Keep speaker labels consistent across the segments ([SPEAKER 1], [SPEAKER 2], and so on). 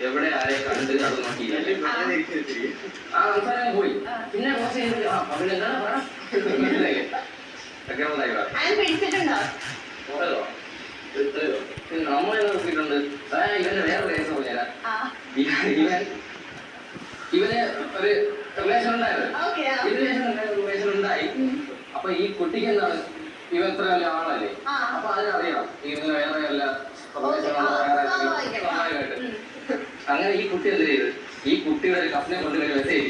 [SPEAKER 1] എവിടെ ആരെ കണ്ട് അത് നോക്കിയില്ല. ആ സംസാരം പോയി. പിന്നെ കുറച്ച് എന്താണ് പറ നമ്മളെ നോക്കിയിട്ടുണ്ട്. ഇവന്റെ വേറെ കേസ് പറഞ്ഞുതരാം. ഇവന് ഒരു റിലേഷൻ ഉണ്ടായി. അപ്പൊ ഈ കുട്ടിക്ക് എന്താണ്, ഇവൻ ഇത്ര വലിയ ആളല്ലേ, അപ്പൊ അതിനറിയാം ഇവന് വേറെ വല്ല സ്വാഭാവികമായിട്ട്. അങ്ങനെ ഈ കുട്ടി എന്ത് ചെയ്ത്, ഈ കുട്ടിയുടെ ഒരു കസിനെ കൊണ്ട് മെസ്സേജ്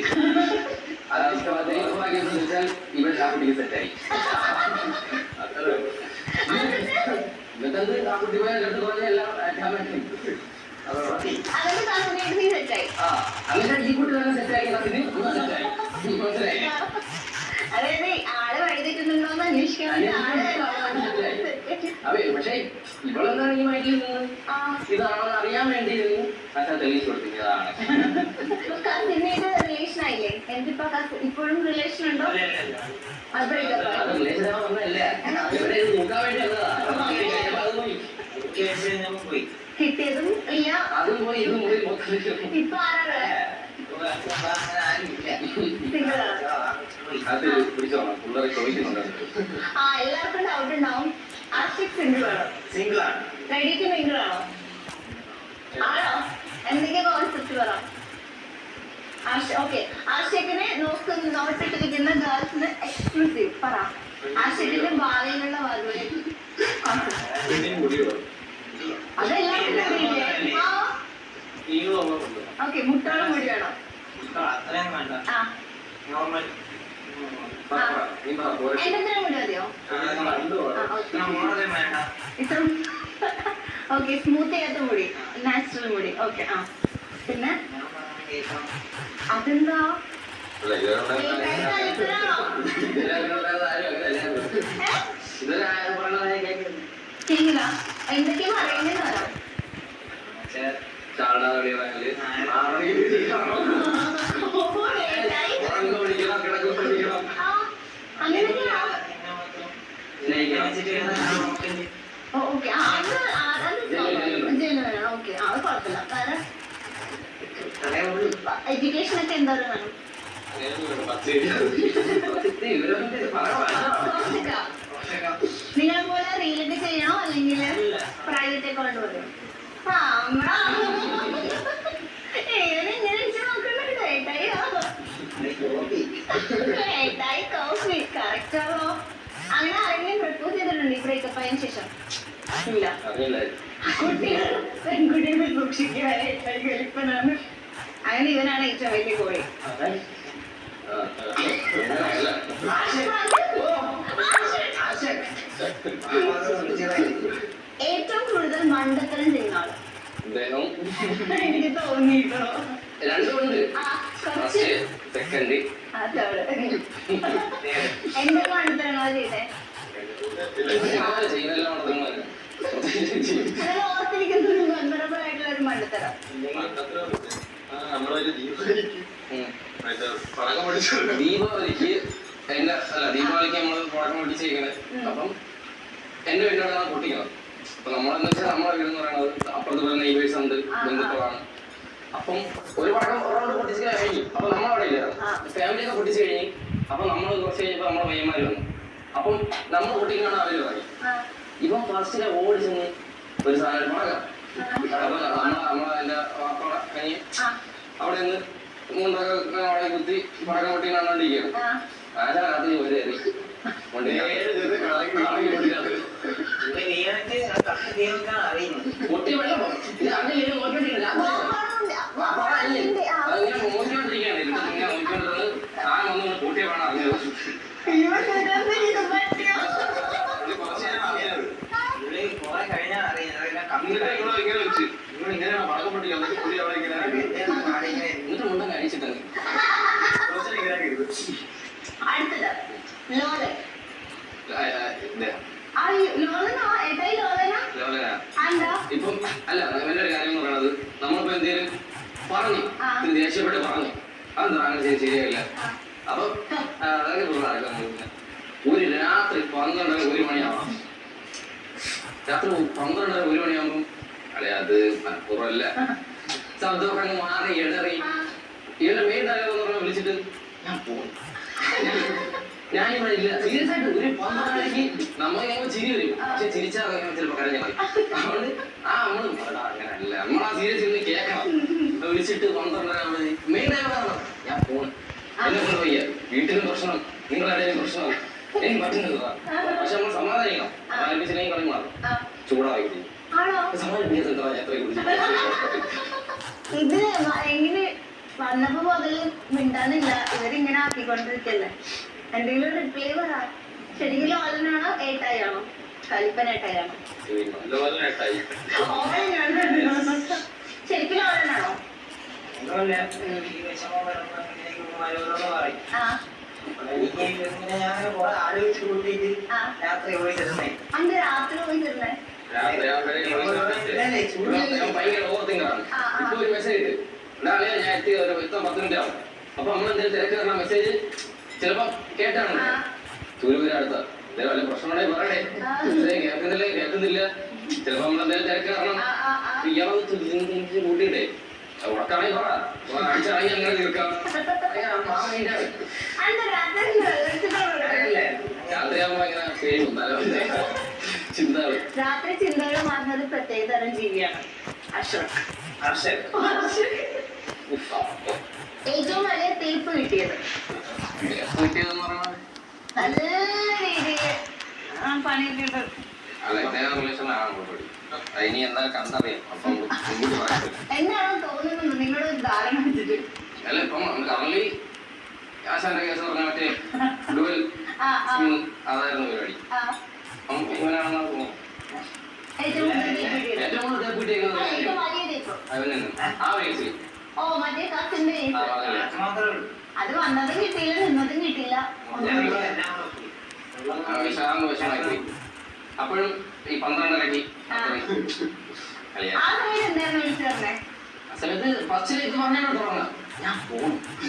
[SPEAKER 1] വെച്ചാൽ ഇവൻ ആ കുട്ടിക്ക് സെറ്റായി. എന്നിട്ടത് ആ കുട്ടി പോയ രണ്ടു പറഞ്ഞ എല്ലാം അങ്ങനെ ഈ കുട്ടി തന്നെ സെറ്റായി. സെറ്റായി മനസ്സിലായി. അതെ, പക്ഷെ ഇവളെന്താണ് ഈ മൈൻഡിൽ നിന്ന് ഇതാണെന്ന് അറിയാൻ വേണ്ടി പക്ഷെ തെളിയിച്ചു കൊടുത്തിരിക്കുന്നതാണ്.
[SPEAKER 2] ഇപ്പോഴും റിലേഷൻ ഉണ്ടോ?
[SPEAKER 1] അത് റിലേഷൻ ഒന്നല്ല, ഇവിടെ നോക്കാൻ വേണ്ടി പോയി
[SPEAKER 2] കിട്ടിയതും ഇല്ല,
[SPEAKER 1] അതും പോയി ഇതും പോയി.
[SPEAKER 2] ഇപ്പൊ ആരാ എല്ലാവർക്കും ഡൗട്ട് ഉണ്ടാവും. ആഷിക് സിംഗിൾ ആണോ? റെഡി ടു മിംഗിൾ ആണോ? ആണോ? എന്തൊക്കെ കോൺസെപ്റ്റ് പറ. ഓക്കെ, ആഷിക്കിനെ നോട്ടിട്ടിരിക്കുന്ന ഗേൾസിന് എക്സ്ക്ലൂസീവ് പറ. ആഷിക്കിന്റെ ഭാവിയിലുള്ള മറുപടി അതെല്ലാവർക്കും. ഓക്കെ, മുട്ടോളം മുടി വേണം. എന്റെ മുടി മതിയോ? ഇത്ര ഓക്കെ, സ്മൂത്ത് ചെയ്യാത്ത മുടി, നാച്ചുറൽ മുടി. ഓക്കെ, ആ പിന്നെ അതെന്താ ചെയ്യില്ല? എന്തൊക്കെയാ പറയുന്നത് പറയാം. എഡ്യൂക്കേഷൻ ഒക്കെ എന്താ വേണം? നിങ്ങളെ പോലെ റിയലിറ്റി ചെയ്യണോ അല്ലെങ്കിൽ പ്രൈവറ്റ് അക്കൗണ്ട് പറയോ? അങ്ങനെ ആരെങ്കിലും പ്രപ്പോസ് ചെയ്തിട്ടുണ്ട് ഈ ബ്രേക്കപ്പ് ആയതിനു ശേഷം? ഇല്ല. കുട്ടികൾ പെൺകുട്ടികളെ സൂക്ഷിക്കുവാനായിട്ട് എളുപ്പമാണ്. അങ്ങനെ ഇവനാണ് ഏറ്റവും വലിയ കോഴി. ഏറ്റവും കൂടുതൽ മണ്ടത്തരം ചെയ്യുന്ന ആള് എനിക്ക് തോന്നിയിട്ടോ?
[SPEAKER 1] രണ്ടുമുണ്ട്.
[SPEAKER 2] എന്തൊക്കെ മണ്ടത്തരങ്ങളാ ചെയ്തേ? ഓർത്തിരിക്കുന്ന മെമ്മറബിൾ ആയിട്ടുള്ള ഒരു മണ്ടത്തരം.
[SPEAKER 1] ദീപാവലിക്ക് ദീപാവലിക്ക് നമ്മള് പടക്കം പൊട്ടിച്ചേക്കണേ. അപ്പം എന്റെ വീട്ടിലാണ് പൊട്ടിക്കണം. അപ്പൊ നമ്മളെന്ന് വെച്ചാൽ നമ്മളെ വീടെന്ന് പറയുന്നത് അപ്പുറത്ത് നെയ്ബേഴ്സ് ഉണ്ട്, ബന്ധുക്കളാണ്. അപ്പം ഒരു പടക്കം ഒരാൾ പൊട്ടിച്ച് കഴിഞ്ഞു. അപ്പൊ നമ്മളവിടെ ഇല്ല, ഫാമിലിയൊക്കെ പൊട്ടിച്ച് കഴിഞ്ഞ്. അപ്പൊ നമ്മൾ കുറച്ച് കഴിഞ്ഞപ്പോ നമ്മളെ പയ്യന്മാര് വന്നു. അപ്പം നമ്മൾ പൊട്ടിക്കാണ് അവര് പറയും. ഇപ്പം ഫസ്റ്റിനെ ഓടിച്ചെന്ന് ഒരു സാധനം പടക്കാം. അപ്പൊ നമ്മളെന്റെ വാപ്പ കഴിഞ്ഞ് അവിടെ നിന്ന് മുണ്ടൊക്കെ അവിടെ കുത്തി പടക്കം പൊട്ടി കണ്ടോണ്ടിരിക്കുകയാണ്. ആരാ ഒരു പൊട്ടി വെള്ളം അങ്ങനെ നോക്കിക്കൊണ്ടിരിക്കുകയാണ്. ഞാൻ ഒന്നും പൊട്ടിയ വേണം അറിഞ്ഞത്. ഇങ്ങനെ വെച്ച് ഇങ്ങനെയാണ് പടക്കം പൊട്ടിക്കാൻ എന്നിട്ട് മുണ്ടൊക്കെ അടിച്ചിട്ടുണ്ട്. ഇപ്പം അല്ല, അവന്റെ ഒരു കാര്യം എന്ന് പറയുന്നത് നമ്മളിപ്പോ എന്തേലും പറഞ്ഞു ദേഷ്യപ്പെട്ട് പറഞ്ഞു അതെന്താ അങ്ങനെ ശരിയായില്ല. അപ്പൊ അതൊക്കെ ഒരു രാത്രി 12 1 മണിയാവണം. രാത്രി 12 1 മണിയാകുമ്പം അല്ലെ അത് മനഃപൂർവ്വമല്ല. ശബ്ദമൊക്കെ അങ്ങ് മാറി ഇടറി ഇവരുടെ മെയിൻ ഡയലോഗ് എന്ന് പറഞ്ഞാൽ വിളിച്ചിട്ട് ഞാൻ പോകും. ഞാനിവിടെ ഇല്ല. സീരിയസ് ആയിട്ട് ഒരു 12 മണിക്ക് നമ്മൾ ഞങ്ങൾ ചിരി വരും. പക്ഷെ ചിരിച്ചാൽ ചിലപ്പോൾ കരഞ്ഞു മതി. അതുകൊണ്ട് അങ്ങനെയല്ല, നമ്മൾ ആ സീരിയസ് ഇരുന്ന് കേൾക്കണം. വിളിച്ചിട്ട് 12 മെയിൻ ഡയലോഗ് ഞാൻ പോകും. എന്നെ കൊണ്ട് വയ്യ, വീട്ടിലും പ്രശ്നം, നിങ്ങളെവിടെയും പ്രശ്നം, എനിക്ക് പറ്റുന്നത്. പക്ഷെ നമ്മൾ സമാധാനിക്കണം. സമാധാനിപ്പിച്ചില്ലെങ്കിൽ കളി മാറും. ചൂടായി സമാധാനിപ്പിക്കാൻ എത്രയും
[SPEAKER 2] ഇത് എങ്ങനെ വന്നപ്പോ മുതല് മിണ്ടാനില്ല, ഇവരിങ്ങനെ ആക്കിക്കൊണ്ടിരിക്കല്ലേ. എന്തെങ്കിലും റിപ്ലൈ പറ. ശരിക്കും ലോലനാണോ ഏട്ടായാണോ? കലിപ്പൻ ഏട്ടായാണോ? ശരിക്കും ലോലനാണോ? അന്ന് രാത്രി പോയി തരുന്നേ.
[SPEAKER 1] ഭയങ്കര ഓവർത്തിങ്കാണ്. ഇപ്പൊ ഒരു മെസ്സേജ് ഇട്ട് നാളെ ഞാൻ എത്തി ഒരു 10 മിനിറ്റ് ആവും. അപ്പൊ നമ്മൾ എന്തെങ്കിലും തിരക്ക് പറഞ്ഞ മെസ്സേജ് ചിലപ്പോ കേട്ടാണ് സൂര്യപുര അടുത്ത വല്ല പ്രശ്നമുണ്ടെങ്കിൽ പറയണേ. കേൾക്കുന്നില്ല. ചിലപ്പോ നമ്മളെന്തെങ്കിലും തിരക്ക് കാരണം ഇയാളെ കൂട്ടിയിട്ടേ ഉറക്കാണെങ്കിൽ പറ, അടിച്ചാണെങ്കിൽ അങ്ങനെ തീർക്കാം. രാത്രിയാകുമ്പോ ഇങ്ങനെ പേരും ചിന്തകൾ.
[SPEAKER 2] രാത്രി ചിന്തകൾ മാറുന്നത് പ്രത്യേക തരം ജീവിയാണ് ഏറ്റവും വലിയ തീർപ്പ് കിട്ടിയത് നല്ല രീതിയിൽ പണിയിട്ടുണ്ട്.
[SPEAKER 1] ഇനി എന്താ കണ്ടറിയാം. അപ്പം
[SPEAKER 2] എന്നാണോ തോന്നുന്നത് നിങ്ങളുടെ ഒരു ധാരണ വെച്ചിട്ട്?
[SPEAKER 1] അല്ല ഇപ്പം കറലി ആശാന്റെ കേസ് പറഞ്ഞ മറ്റേ ഡുവൽ അതായിരുന്നു പരിപാടി. അപ്പം ഇവനാണെന്നാ തോന്നുന്നു
[SPEAKER 2] ഏറ്റവും
[SPEAKER 1] ഏറ്റവും കൂടുതൽ അവനാണ് ആ വയസ്സിൽ.
[SPEAKER 2] ഓ മറ്റേ കസിന്റെ അത് വന്നതും കിട്ടിയില്ല, നിന്നതും കിട്ടിയില്ല.
[SPEAKER 1] വിശാഖം വശമായി അപ്പോഴും ഈ 12:30
[SPEAKER 2] ആ സമയത്ത് എന്തായിരുന്നു വിളിച്ചു പറഞ്ഞേ?
[SPEAKER 1] ആ സമയത്ത് ഫസ്റ്റിലേക്ക് പറഞ്ഞാണ് തുടങ്ങുക ഞാൻ പോകും.